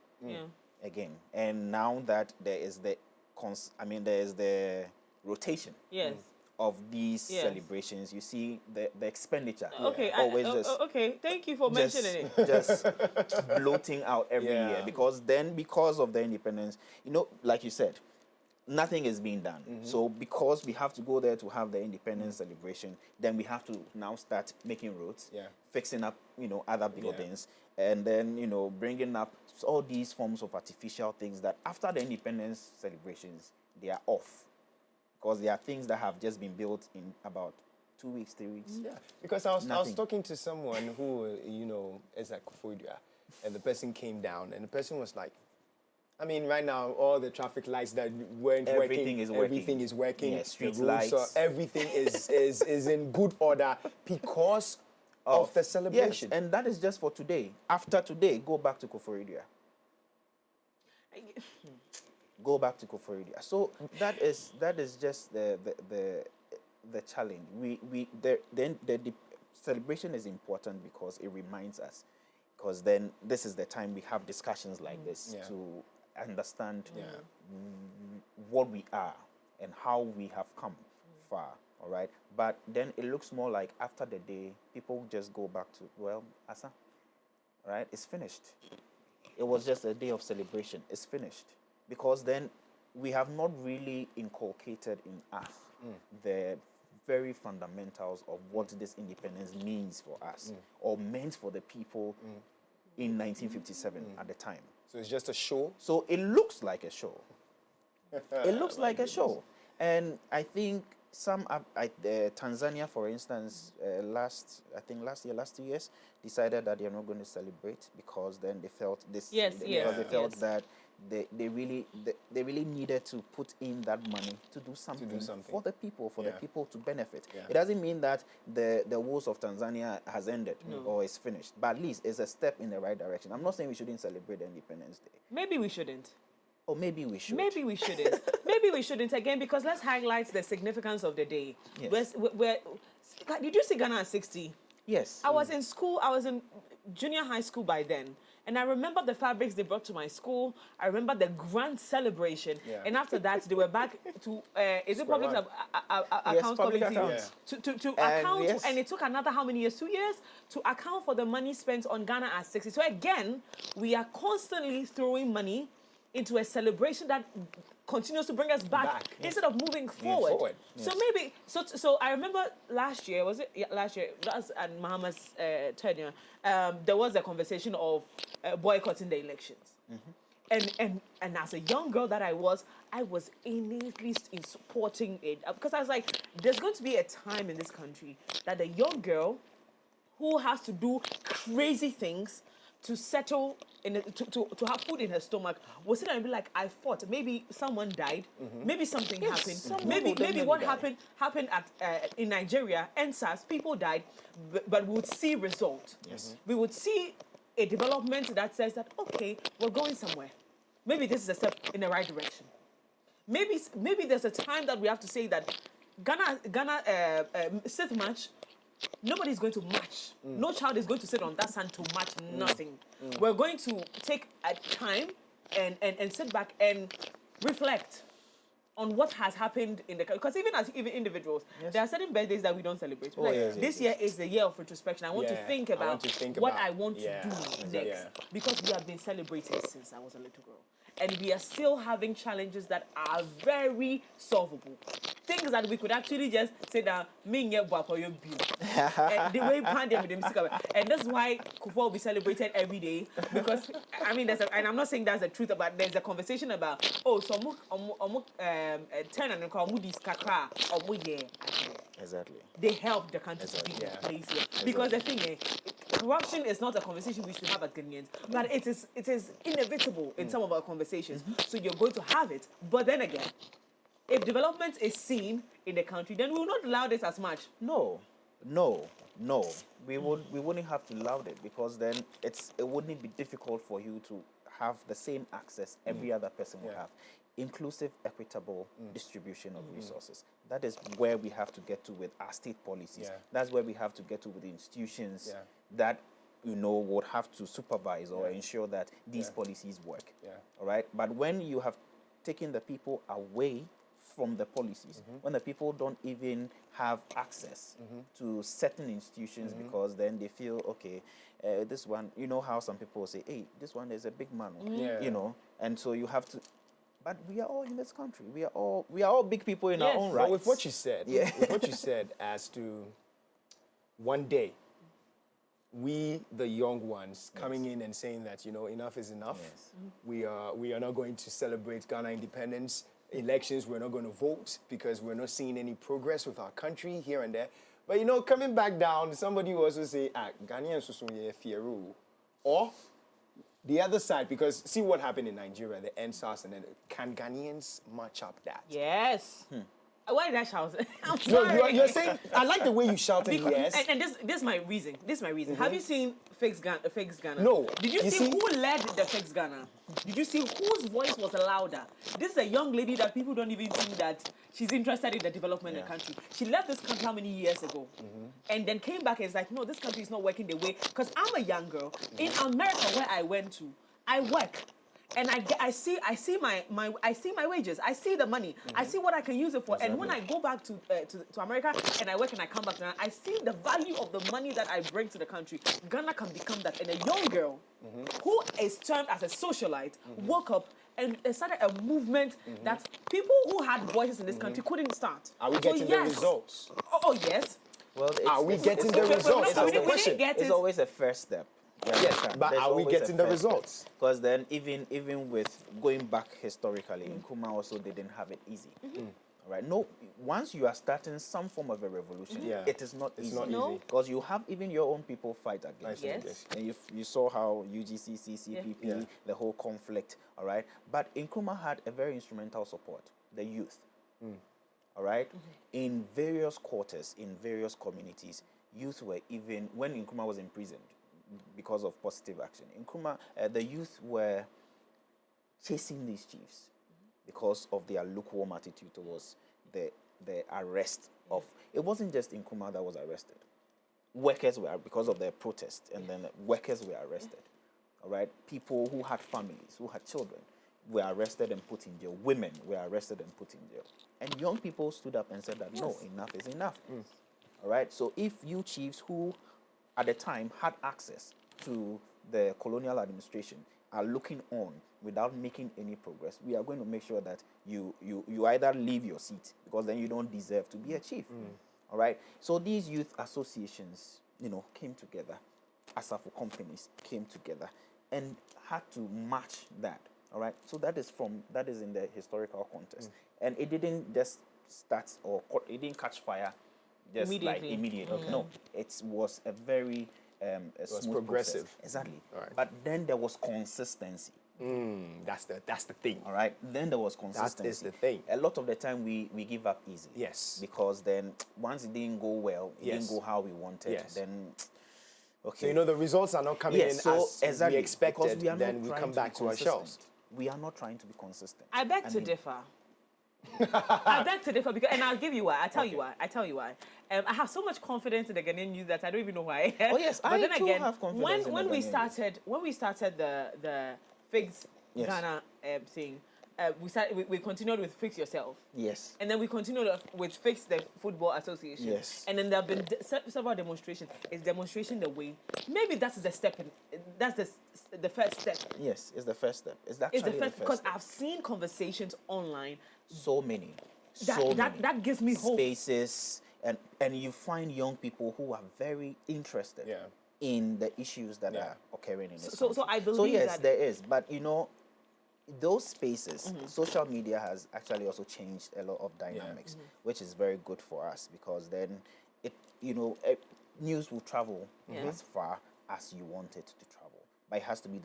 Again, and now that there is the rotation. Yes. Of these celebrations, you see the expenditure. Okay, always okay. Thank you for mentioning it. Just bloating out every year because of the independence, like you said, nothing is being done. So because we have to go there to have the independence celebration, then we have to now start making roads, fixing up, other buildings, and then, bringing up all these forms of artificial things that after the independence celebrations, they are off. Because there are things that have just been built in about 2 weeks, 3 weeks. Yeah, because I was talking to someone who, is at Koforidua, and the person came down, and the person was like, I mean, right now, all the traffic lights that weren't Everything working, is working. everything is working. Yeah, street the rules lights. everything is in good order because of the celebration. Yes, and that is just for today. After today, go back to Koforidua. Go back to Koforidua. So that is just the challenge. The celebration is important because it reminds us. Because then this is the time we have discussions like this to understand what we are and how we have come far. All right, but then it looks more like after the day, people just go back to Asa. Right, it's finished. It was just a day of celebration. It's finished. Because then we have not really inculcated in us the very fundamentals of what this independence means for us or meant for the people in 1957 at the time. So it's just a show? So it looks like a show. It looks like a show. And I think Tanzania, for instance, last 2 years, decided that they're not going to celebrate because then they felt this. They felt that they really needed to put in that money to do something for the people, the people to benefit. It doesn't mean that the wars of Tanzania has ended or is finished, but at least it's a step in the right direction. I'm not saying we shouldn't celebrate the Independence Day. Maybe we shouldn't. Or maybe we should. Maybe we shouldn't. Maybe we shouldn't again because let's highlight the significance of the day. Yes. Did you see Ghana at 60? Yes. I was in school. I was in junior high school by then. And I remember the fabrics they brought to my school. I remember the grand celebration. Yeah. And after that, they were back to, is it public account public committee? accounts. To account, and it took another how many years? 2 years? To account for the money spent on Ghana at 60. So again, we are constantly throwing money into a celebration that continues to bring us back. Instead of moving forward. Yes. So maybe, so I remember last year, was it? Yeah, last year, that's at Mahama's tenure, there was a conversation of boycotting the elections. And as a young girl that I was innately in supporting it because I was like, there's going to be a time in this country that the young girl who has to do crazy things to settle to have food in her stomach will sit down and be like, I fought. Maybe someone died. Maybe something happened. Maybe what happened at in Nigeria, NSAS, people died, but we would see result. Yes. We would see a development that says that okay, we're going somewhere. Maybe this is a step in the right direction. Maybe there's a time that we have to say that Ghana Sith match. Nobody's going to match. No child is going to sit on that sand to match nothing. We're going to take a time and sit back and reflect. on what has happened in the country. Because even as individuals, there are certain birthdays that we don't celebrate. Like, yes, this year is the year of retrospection. I want to Yeah, think I about want to think what about- I want yeah, to do exactly. next. Yeah. Because we have been celebrating since I was a little girl. And we are still having challenges that are very solvable. Things that we could actually just say that me and the way pandemic with them, and that's why Kufuor will be celebrated every day. Because I mean, and I'm not saying that's the truth, but there's a conversation about turn and call Moody's kakra or Exactly. they help the country to Exactly. be Yeah. the place here. Because the thing is, corruption is not a conversation we should have as Ghanaians, but it is inevitable in some of our conversations. So you're going to have it. But then again, if development is seen in the country, then we will not allow this as much. No. We wouldn't have to allow it because then it wouldn't be difficult for you to have the same access every other person will Yeah. have. Inclusive, equitable distribution of resources. That is where we have to get to with our state policies. Yeah. That's where we have to get to with the institutions Yeah. that would have to supervise or ensure that these Yeah. policies work. Yeah. All right. But when you have taken the people away from the policies, when the people don't even have access to certain institutions because then they feel, okay, this one, you know how some people say, hey, this one is a big man, Yeah. and so you have to. But we are all in this country. We are all big people in our Yes. own But right. But with what you said, Yeah. with what you said as to one day, we the young ones coming in and saying that enough is enough. Yes. We are not going to celebrate Ghana independence. Elections, we're not going to vote because we're not seeing any progress with our country here and there. But coming back down, somebody will also say, Ghanaians are fearu. Or the other side, because see what happened in Nigeria, the NSAS, and then can Ghanaians match up that? Yes. Why did I shout? I'm No, sorry. you're saying, I like the way you shouted Because, yes. and this is my reason. Have you seen Fix Ghana? No. Did you You see see- who led the Fix Ghana? Did you see whose voice was louder? This is a young lady that people don't even think that she's interested in the development of the country. She left this country how many years ago? And then came back and is like, no, this country is not working the way. Because I'm a young girl. In America, where I went to, I work. And I see my wages. I see the money. I see what I can use it for. And when I go back to America and I work and I come back to Ghana, I see the value of the money that I bring to the country. Ghana can become that. And a young girl who is termed as a socialite woke up and started a movement that people who had voices in this country couldn't start. Are we So getting the yes. results? Oh yes. Well, Are we getting the okay, results? we That's the didn't question. get It's it. always a first step. Yes, but are we getting the results? Because then, even with going back historically, Nkrumah also didn't have it easy. All right. No, once you are starting some form of a revolution, Yeah. it is not It's easy. not No. easy. Because you have even your own people fight against Yes. you. Yes. And you saw how UGC, CPP, Yeah. the whole conflict, all right? But Nkrumah had a very instrumental support, the youth, all right? In various quarters, in various communities, youth were even, when Nkrumah was imprisoned because of positive action, Nkrumah, the youth were chasing these chiefs because of their lukewarm attitude towards the arrest of, it wasn't just Nkrumah that was arrested. Workers were, because of their protest, and then workers were arrested. All right, people who had families, who had children, were arrested and put in jail. Women were arrested and put in jail. And young people stood up and said that no, enough is enough. All right, so if you chiefs who at the time had access to the colonial administration are looking on without making any progress, we are going to make sure that you either leave your seat because then you don't deserve to be a chief. All right. So these youth associations, came together. Asafo companies came together and had to match that. All right. So that is in the historical context, and it didn't just start it didn't catch fire just Immediately. immediately. No, it was a very was smooth progressive. process. Exactly. All right. But then there was consistency. That's the thing. All right. Then there was consistency. is the thing. A lot of the time we give up easily. Yes. Because then once it didn't go well, it Yes. didn't go how we wanted. Yes. Then okay. So the results are not coming in yes, so as exactly, we expected. because we are Then not we trying come to back be to our shelves. consistent. We are not trying to be consistent. I beg to mean, differ. I beg to differ because, and I'll give you why. I tell you why. I have so much confidence in the Ghanaian youth that I don't even know why. Oh, yes, but I then too again, have confidence in when the we Ghanaian youth. started the Figs Yes. Ghana thing, we continued with Fix Yourself. Yes. And then we continued with Fix the Football Association. Yes. And then there have been several demonstrations. Is demonstration the way? Maybe that's the step. That's the first step. Yes, it's the first step. It's actually It's the first because step. I've seen conversations online. So many. That gives me hope. Spaces, and you find young people who are very interested Yeah. in the issues that Yeah. are occurring in this So country. I believe So yes, that there is, but those spaces, social media has actually also changed a lot of dynamics, which is very good for us because then it, news will travel Yeah. as far as you want it to travel. But it has to be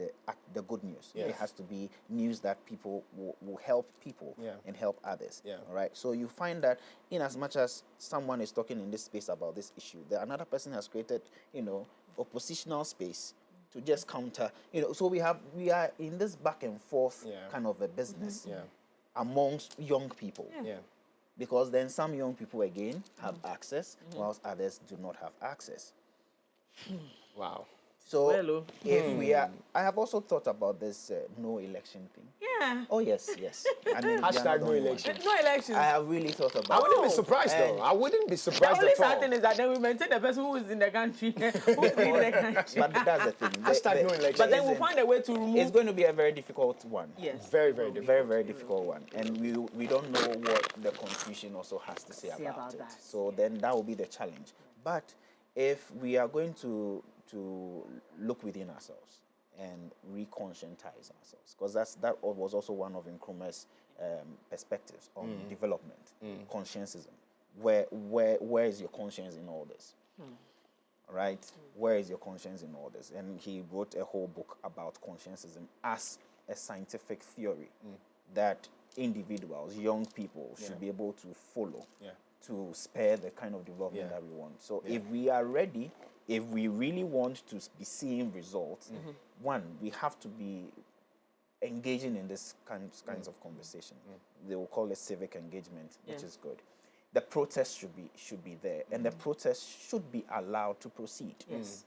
the good news. Yes. It has to be news that people will help people Yeah. and help others. Yeah. All right. So you find that in as much as someone is talking in this space about this issue, another person has created, oppositional space to just counter. So we are in this back and forth Yeah. kind of a business Yeah. amongst young people. Yeah. Yeah. Because then some young people again have access, whilst others do not have access. Wow. So Well, oh. if we are, I have also thought about this no election thing. Yeah. Oh yes. I mean, Hashtag no we are not the only one. election. No elections. I have really thought about. I wouldn't be it. surprised though. And- I wouldn't be The surprised only at all. sad thing is that then we maintain the person who is in the country, who is in the country. But that's the thing. Hashtag no election. But then we'll Listen, find a way to remove. it's going to be a very difficult one. Yes. Very, very different. Very, very difficult one, and we don't know what the constitution also has to say about it. that. So then that will be the challenge. But if we are going to look within ourselves and re-conscientize ourselves, because that was also one of Nkrumah's perspectives on development, conscientism. Where is your conscience in all this? Right? Where is your conscience in all this? And he wrote a whole book about conscientism as a scientific theory that individuals, young people, should be able to follow Yeah. to spare the kind of development Yeah. that we want. So if we are ready, if we really want to be seeing results, one, we have to be engaging in this kinds of conversation. They will call it civic engagement, which Yeah. is good. The protest should be there, and the protest should be allowed to proceed. Yes.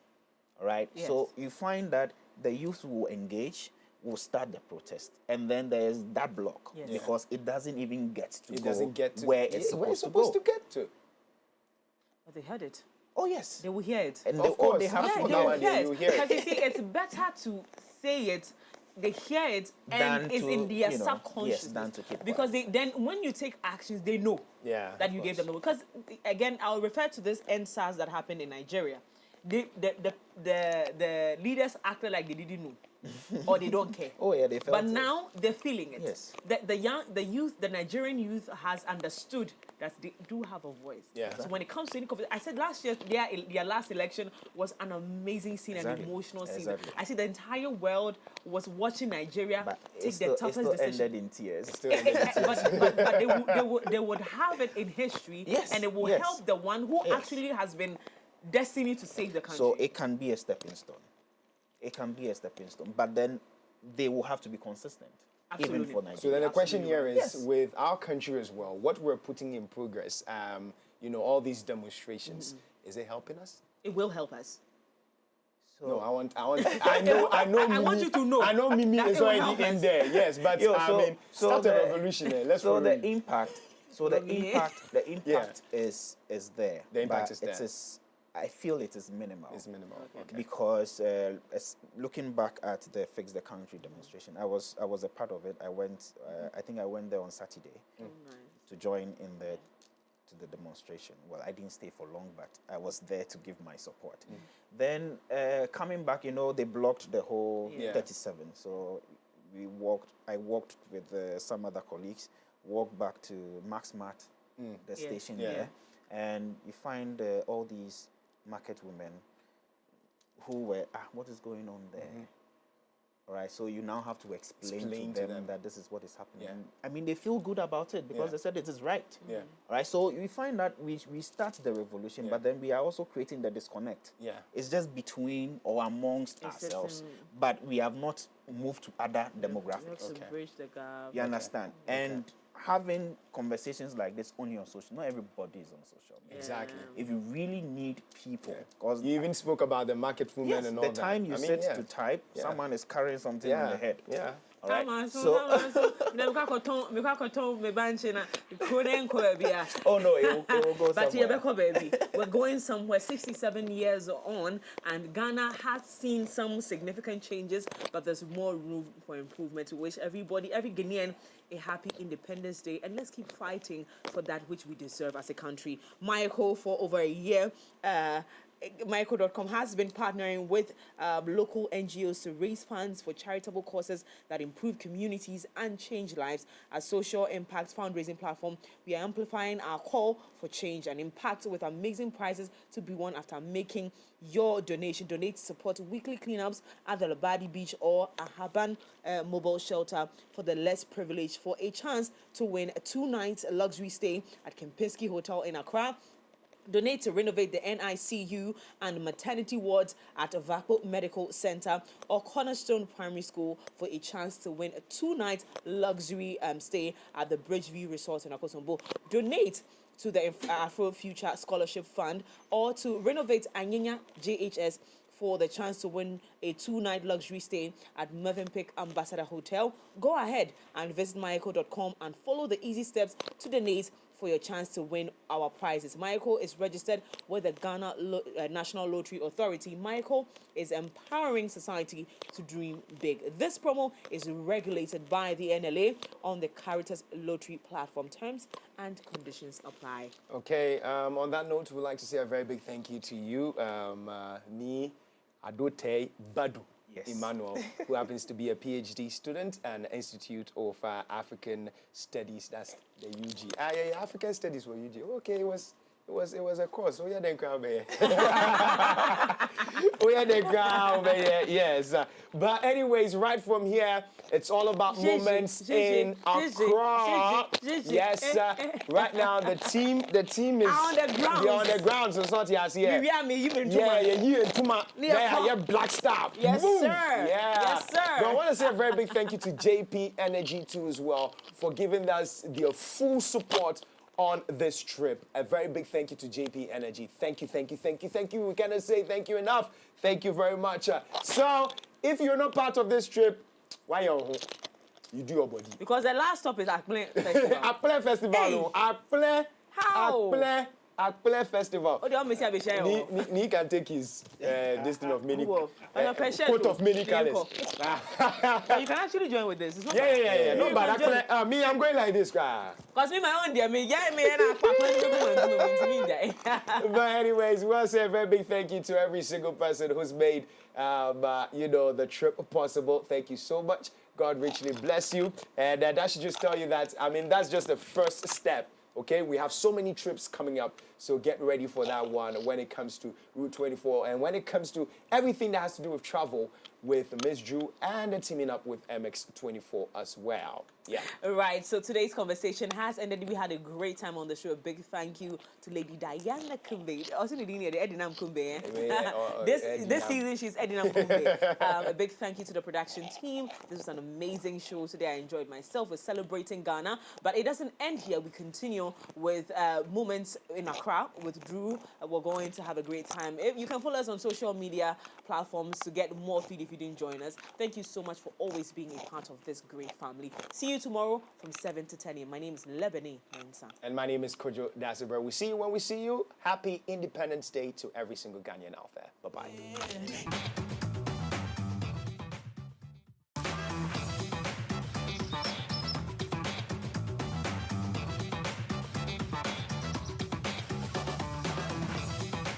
All right. Yes. So you find that the youth will engage, will start the protest, and then there's that block Yes. because it doesn't even get to It go doesn't get to where it's where it's supposed supposed to to go. get to. But they heard it. Oh yes. They will hear it. And Of course. they have Yeah, to they hear will it. hear you hear it. Because you see, it's better to say it. They hear it, and Than it's to, in their you know, subconscious. yes, than to keep because then when you take actions, they know Yeah, that of you gave course. them. Because again, I'll refer to this NSAS that happened in Nigeria. The leaders acted like they didn't know, or they don't care. Oh yeah, they felt But it. now they're feeling it. Yes. The youth, the Nigerian youth has understood that they do have a voice. Yeah. So when it comes to any conversation, I said last year their last election was an amazing scene, Exactly. an emotional scene. Exactly. I see the entire world was watching Nigeria But take it the still toughest decision. ended in tears. Still ended in tears. but they would have it in history, Yes, and it will yes. help the one who Yes. actually has been destined to save the country. So it can be a stepping stone. It can be a stepping stone, but then they will have to be consistent, Absolutely. even for Nigeria. So then the question here is, Yes. with our country as well, what we're putting in progress, all these demonstrations, is it helping us? it will help us. No, I know, I Mimi, want you to know I know Mimi that is it will already help in us. there, yes, but Yo, start the- a revolution there. Let's So follow the you. impact, Yeah. is there. The impact but is there. It is, I feel it is minimal. It's minimal. Okay. Because looking back at the Fix the Country demonstration, I was a part of it. I went. I think I went there on Saturday to join in to the demonstration. Well, I didn't stay for long, but I was there to give my support. Then coming back, they blocked the whole Yeah. 37. So I walked with some other colleagues, walked back to Max Mart, the station Yeah. there, and you find all these market women who were, what is going on there? All right, so you now have to explain to them that this is what is happening. Yeah. I mean, they feel good about it because Yeah. they said it is right. Yeah. All right, so we find that we start the revolution, Yeah. but then we are also creating the disconnect. Yeah. It's just between or amongst It's ourselves, just, but we have not moved to other You have demographics. to Okay. bridge the gap. You understand? And having conversations like this only on social, not everybody is on social media. Exactly. If you really need people, because You even spoke about the market women yes, and all the that. time you I mean, sit yeah. to type, Yeah. someone is carrying something on the head. Yeah. All right. Oh no, it will go But somewhere. baby, we're going somewhere 67 years on, and Ghana has seen some significant changes, but there's more room for improvement. To wish everybody, every Ghanaian, a happy Independence Day, and let's keep fighting for that which we deserve as a country. Michael, for over a year, Michael.com has been partnering with local NGOs to raise funds for charitable causes that improve communities and change lives. As social impact fundraising platform, we are amplifying our call for change and impact with amazing prizes to be won after making your donation. Donate to support weekly cleanups at the Labadi Beach or Ahaban mobile shelter for the less privileged for a chance to win a 2-night luxury stay at Kempinski Hotel in Accra. Donate to renovate the NICU and maternity wards at Vapo Medical Center or Cornerstone Primary School for a chance to win a 2-night luxury stay at the Bridgeview Resort in Akosombo. Donate to the Afro Future Scholarship Fund or to renovate Anyinya JHS for the chance to win a 2-night luxury stay at Mövenpick Ambassador Hotel. Go ahead and visit Michael.com and follow the easy steps to donate for your chance to win our prizes. Michael is registered with the Ghana National Lottery Authority. Michael is empowering society to dream big. This promo is regulated by the NLA on the Caritas Lottery platform. Terms and conditions apply. Okay, on that note, we'd like to say a very big thank you to you, me, Adote Badu. Yes. Emmanuel, who happens to be a PhD student and Institute of African Studies. That's the UG. Yeah, African Studies were UG. Okay, it was a course. Oh yeah, then crown me. Oh yeah, then crown me. Yes. But anyways, right from here, it's all about moments in Accra. Yes. Right now, the team is on the ground. They're on the ground. So it's not yes. Yeah. You and Tuma. Yeah, Black Star. Yes, Boom. sir. Yeah. Yes, sir. But I want to say a very big thank you to JP Energy too as well for giving us their full support on this trip. A very big thank you to JP Energy. Thank you. We cannot say thank you enough. Thank you very much. So, if you're not part of this trip, why you home? You do your body. Because the last stop is Akple Festival. Akple Festival. Hey. How? Akple Festival. Oh, they want me to share. He can take his this thing of many coat Coat of many colors. You can actually join with this. It's not Yeah. No, but Akple, me, I'm going like this, guy. Because me, my own dear, me, But anyways, we want to say a very big thank you to every single person who's made, the trip possible. Thank you so much. God richly bless you. And that should just tell you that, that's just the first step. Okay, we have so many trips coming up, so get ready for that one when it comes to Route 24 and when it comes to everything that has to do with travel with Miss Drew and teaming up with MX24 as well. Yeah. Right, so today's conversation has ended. We had a great time on the show. A big thank you to Lady Diana Kumbe. Also, Edinam Kumbe. This season, she's Edinam Kumbe. A big thank you to the production team. This was an amazing show today. I enjoyed myself. We're celebrating Ghana, but it doesn't end here. We continue with moments in Accra with Drew. We're going to have a great time. You can follow us on social media platforms to get more feed if you didn't join us. Thank you so much for always being a part of this great family. See you tomorrow from 7 to 10 a.m. My name is Lebene Mensa. And my name is Kojo Dasibra. We see you when we see you. Happy Independence Day to every single Ghanaian out there. Bye-bye.